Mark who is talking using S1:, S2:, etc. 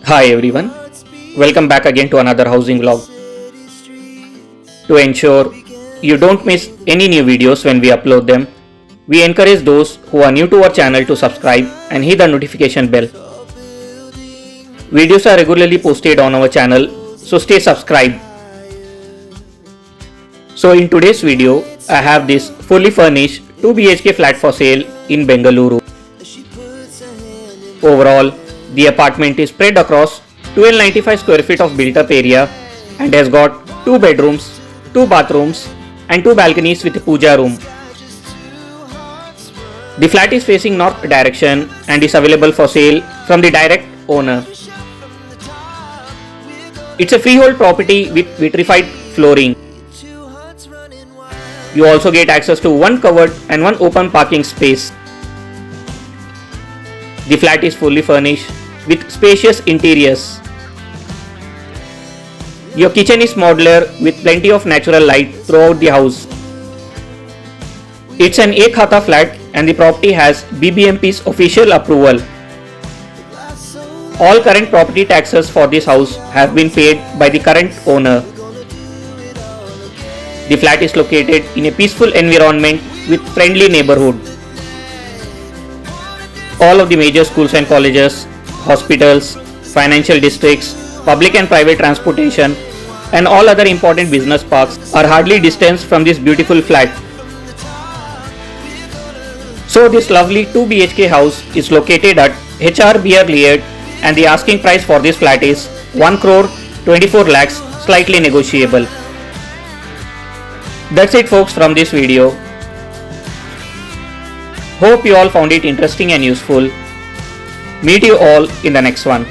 S1: Hi everyone, welcome back again to another housing vlog. To ensure you don't miss any new videos when we upload them, we encourage those who are new to our channel to subscribe and hit the notification bell. Videos are regularly posted on our channel, so stay subscribed. So in today's video, I have this fully furnished 2 BHK flat for sale in Bengaluru. Overall, the apartment is spread across 1295 square feet of built-up area and has got 2 bedrooms, 2 bathrooms and 2 balconies with a puja room. The flat is facing north direction and is available for sale from the direct owner. It's a freehold property with vitrified flooring. You also get access to one covered and one open parking space. The flat is fully furnished with spacious interiors. Your kitchen is modular with plenty of natural light throughout the house. It's an KHATA flat and the property has BBMP's official approval. All current property taxes for this house have been paid by the current owner. The flat is located in a peaceful environment with friendly neighborhood. All of the major schools and colleges, hospitals, financial districts, public and private transportation, and all other important business parks are hardly distanced from this beautiful flat. So this lovely 2 BHK house is located at HRBR layout and the asking price for this flat is 1 crore 24 lakhs, slightly negotiable. That's it folks from this video. Hope you all found it interesting and useful. Meet you all in the next one.